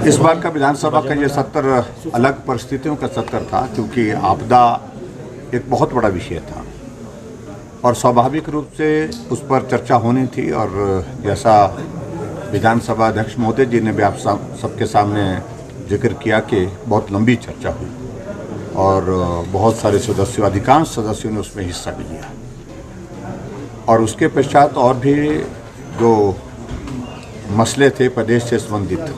इस बार का विधानसभा का ये सत्र अलग परिस्थितियों का सत्र था, क्योंकि आपदा एक बहुत बड़ा विषय था और स्वाभाविक रूप से उस पर चर्चा होनी थी। और जैसा विधानसभा अध्यक्ष महोदय जी ने भी आप सबके सामने जिक्र किया कि बहुत लंबी चर्चा हुई और बहुत सारे सदस्यों, अधिकांश सदस्यों ने उसमें हिस्सा भी लिया। और उसके पश्चात और भी जो मसले थे प्रदेश से संबंधित,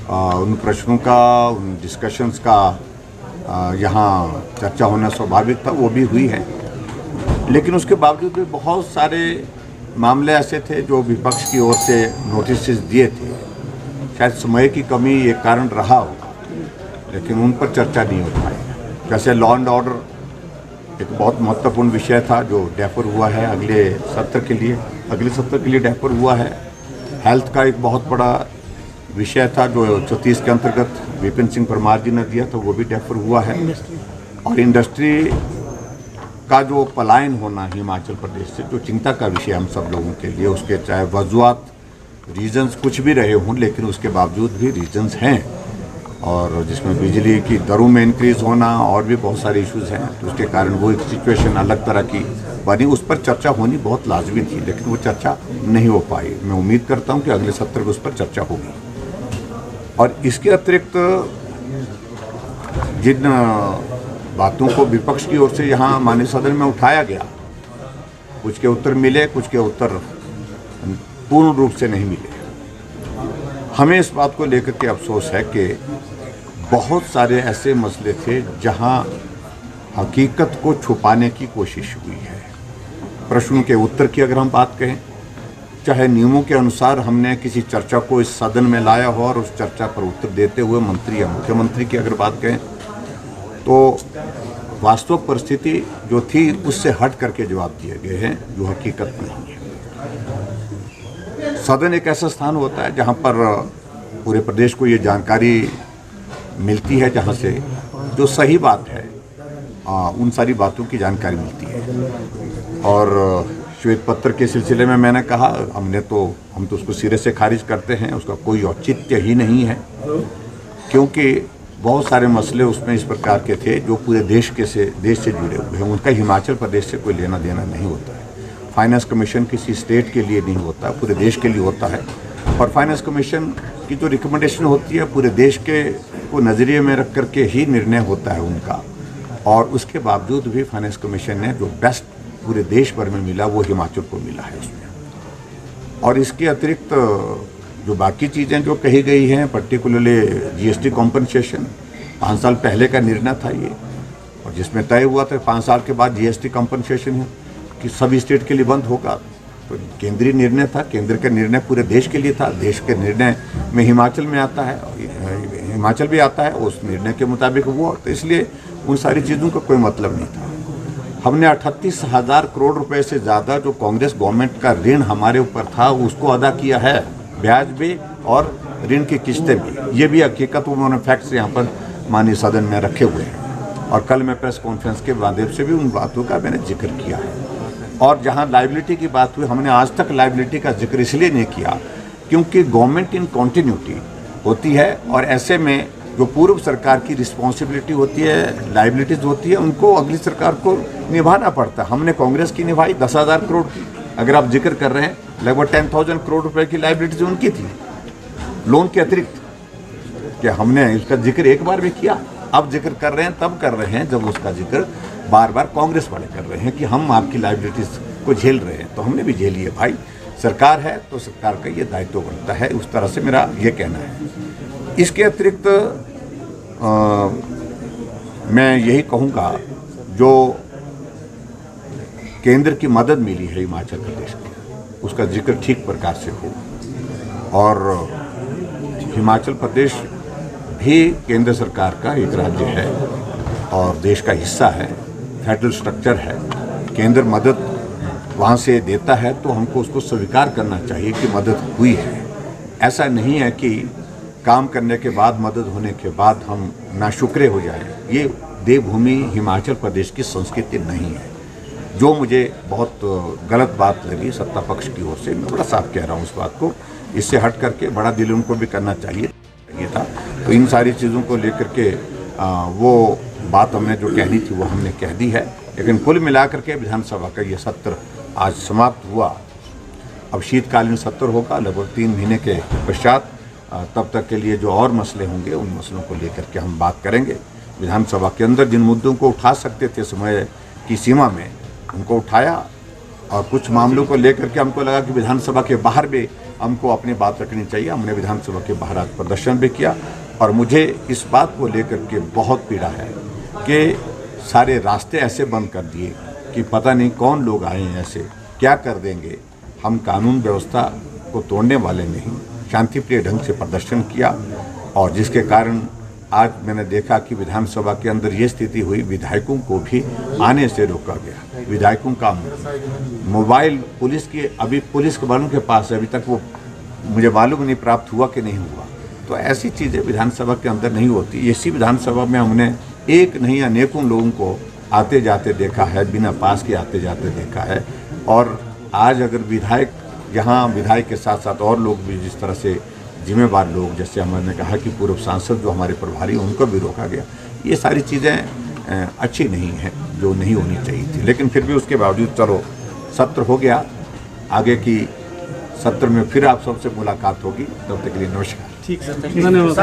उन प्रश्नों का, उन डिस्कशंस का यहाँ चर्चा होना स्वाभाविक था, वो भी हुई है। लेकिन उसके बावजूद भी बहुत सारे मामले ऐसे थे जो विपक्ष की ओर से नोटिस दिए थे। शायद समय की कमी एक कारण रहा होगा, लेकिन उन पर चर्चा नहीं हो पाई। जैसे लॉ एंड ऑर्डर एक बहुत महत्वपूर्ण विषय था जो डेफर हुआ है अगले सत्र के लिए डेफर हुआ है। हेल्थ का एक बहुत बड़ा विषय था जो 34 के अंतर्गत विपिन सिंह परमार जी ने दिया था, वो भी डेफर हुआ है। और इंडस्ट्री का जो पलायन होना हिमाचल प्रदेश से, जो चिंता का विषय हम सब लोगों के लिए, उसके चाहे वजूहात, रीजंस कुछ भी रहे हों, लेकिन उसके बावजूद भी रीजंस हैं। और जिसमें बिजली की दरों में इंक्रीज़ होना और भी बहुत सारे इश्यूज़ हैं, तो उसके कारण वो एक सिचुएशन अलग तरह की बनी। उस पर चर्चा होनी बहुत लाजमी थी, लेकिन वो चर्चा नहीं हो पाई। मैं उम्मीद करता हूँ कि अगले सत्र में उस पर चर्चा होगी। और इसके अतिरिक्त जिन बातों को विपक्ष की ओर से यहाँ माननीय सदन में उठाया गया, कुछ के उत्तर मिले, कुछ के उत्तर पूर्ण रूप से नहीं मिले। हमें इस बात को लेकर के अफसोस है कि बहुत सारे ऐसे मसले थे जहाँ हकीकत को छुपाने की कोशिश हुई है। प्रश्नों के उत्तर की अगर हम बात कहें, चाहे नियमों के अनुसार हमने किसी चर्चा को इस सदन में लाया हो और उस चर्चा पर उत्तर देते हुए मंत्री या मुख्यमंत्री की अगर बात कहें, तो वास्तविक परिस्थिति जो थी उससे हट करके जवाब दिए गए हैं जो हकीकत नहीं है। सदन एक ऐसा स्थान होता है जहां पर पूरे प्रदेश को ये जानकारी मिलती है, जहां से जो सही बात है उन सारी बातों की जानकारी मिलती है। और श्वेत पत्र के सिलसिले में मैंने कहा, हम तो उसको सिरे से खारिज करते हैं, उसका कोई औचित्य ही नहीं है, क्योंकि बहुत सारे मसले उसमें इस प्रकार के थे जो पूरे देश से जुड़े हुए हैं। उनका हिमाचल प्रदेश से कोई लेना देना नहीं होता है। फाइनेंस कमीशन किसी स्टेट के लिए नहीं होता, पूरे देश के लिए होता है। और फाइनेंस कमीशन की जो रिकमेंडेशन होती है पूरे देश के को नज़रिए में रख करके ही निर्णय होता है उनका। और उसके बावजूद भी फाइनेंस कमीशन ने जो बेस्ट पूरे देश भर में मिला वो हिमाचल को मिला है उसमें। और इसके अतिरिक्त जो बाकी चीज़ें जो कही गई हैं, पर्टिकुलरली जीएसटी कॉम्पनसेशन, 5 साल पहले का निर्णय था ये, और जिसमें तय हुआ था 5 साल के बाद जीएसटी कॉम्पनसेशन है कि सभी स्टेट के लिए बंद होगा। तो केंद्रीय निर्णय था, केंद्र का निर्णय पूरे देश के लिए था। देश के निर्णय में हिमाचल में आता है, हिमाचल भी आता है, उस निर्णय के मुताबिक हुआ। तो इसलिए उन सारी चीज़ों का कोई मतलब नहीं था। हमने 38,000 करोड़ रुपए से ज़्यादा जो कांग्रेस गवर्नमेंट का ऋण हमारे ऊपर था उसको अदा किया है, ब्याज भी और ऋण की किस्तें भी। ये भी हकीकत उन्होंने फैक्ट्स यहाँ पर माननीय सदन में रखे हुए हैं। और कल मैं प्रेस कॉन्फ्रेंस के माध्यम से भी उन बातों का मैंने जिक्र किया है। और जहाँ लायबिलिटी की बात हुई, हमने आज तक लायबिलिटी का जिक्र इसलिए नहीं किया क्योंकि गवर्नमेंट इन कॉन्टिन्यूटी होती है, और ऐसे में जो पूर्व सरकार की रिस्पॉन्सिबिलिटी होती है, लायबिलिटीज होती है, उनको अगली सरकार को निभाना पड़ता है। हमने कांग्रेस की निभाई 10,000 करोड़ की, अगर आप जिक्र कर रहे हैं, लगभग 10,000 करोड़ रुपए की लायबिलिटीज उनकी थी लोन के अतिरिक्त। क्या हमने इसका जिक्र एक बार भी किया? अब जिक्र कर रहे हैं, तब कर रहे हैं जब उसका जिक्र बार बार कांग्रेस वाले कर रहे हैं कि हम आपकी लायबिलिटीज को झेल रहे हैं। तो हमने भी झेली है भाई, सरकार है तो सरकार का ये दायित्व बनता है। उस तरह से मेरा ये कहना है। इसके अतिरिक्त मैं यही कहूँगा, जो केंद्र की मदद मिली है हिमाचल प्रदेश की, उसका जिक्र ठीक प्रकार से हो। और हिमाचल प्रदेश भी केंद्र सरकार का एक राज्य है और देश का हिस्सा है, फेडरल स्ट्रक्चर है। केंद्र मदद वहाँ से देता है तो हमको उसको स्वीकार करना चाहिए कि मदद हुई है। ऐसा नहीं है कि काम करने के बाद, मदद होने के बाद हम नाशुक्रे हो जाएं। ये देवभूमि हिमाचल प्रदेश की संस्कृति नहीं है, जो मुझे बहुत गलत बात लगी सत्ता पक्ष की ओर से। मैं बड़ा साफ कह रहा हूँ उस बात को। इससे हट करके बड़ा दिल उनको भी करना चाहिए था। तो इन सारी चीज़ों को लेकर के वो बात हमने जो कहनी थी वो हमने कह दी है। लेकिन कुल मिलाकर के विधानसभा का ये सत्र आज समाप्त हुआ। अब शीतकालीन सत्र होगा लगभग 3 महीने के पश्चात। तब तक के लिए जो और मसले होंगे उन मसलों को लेकर के हम बात करेंगे। विधानसभा के अंदर जिन मुद्दों को उठा सकते थे समय की सीमा में उनको उठाया, और कुछ मामलों को लेकर के हमको लगा कि विधानसभा के बाहर भी हमको अपनी बात रखनी चाहिए। हमने विधानसभा के बाहर आज प्रदर्शन भी किया, और मुझे इस बात को लेकर के बहुत पीड़ा है कि सारे रास्ते ऐसे बंद कर दिए कि पता नहीं कौन लोग आए हैं, ऐसे क्या कर देंगे। हम कानून व्यवस्था को तोड़ने वाले नहीं, शांतिप्रिय ढंग से प्रदर्शन किया, और जिसके कारण आज मैंने देखा कि विधानसभा के अंदर ये स्थिति हुई, विधायकों को भी आने से रोका गया। विधायकों का मोबाइल पुलिस के अभी पुलिस वालों के पास है, अभी तक वो मुझे मालूम नहीं प्राप्त हुआ कि नहीं हुआ। तो ऐसी चीज़ें विधानसभा के अंदर नहीं होती। इसी विधानसभा में हमने एक नहीं अनेकों लोगों को आते जाते देखा है, बिना पास के आते जाते देखा है। और आज अगर विधायक, यहाँ विधायक के साथ साथ और लोग भी जिस तरह से जिम्मेवार लोग, जैसे हमने कहा कि पूर्व सांसद जो हमारे प्रभारी उनको भी रोका गया, ये सारी चीज़ें अच्छी नहीं हैं, जो नहीं होनी चाहिए थी। लेकिन फिर भी उसके बावजूद चलो सत्र हो गया। आगे की सत्र में फिर आप सबसे मुलाकात होगी। तब तक के लिए नमस्कार। ठीक है, धन्यवाद।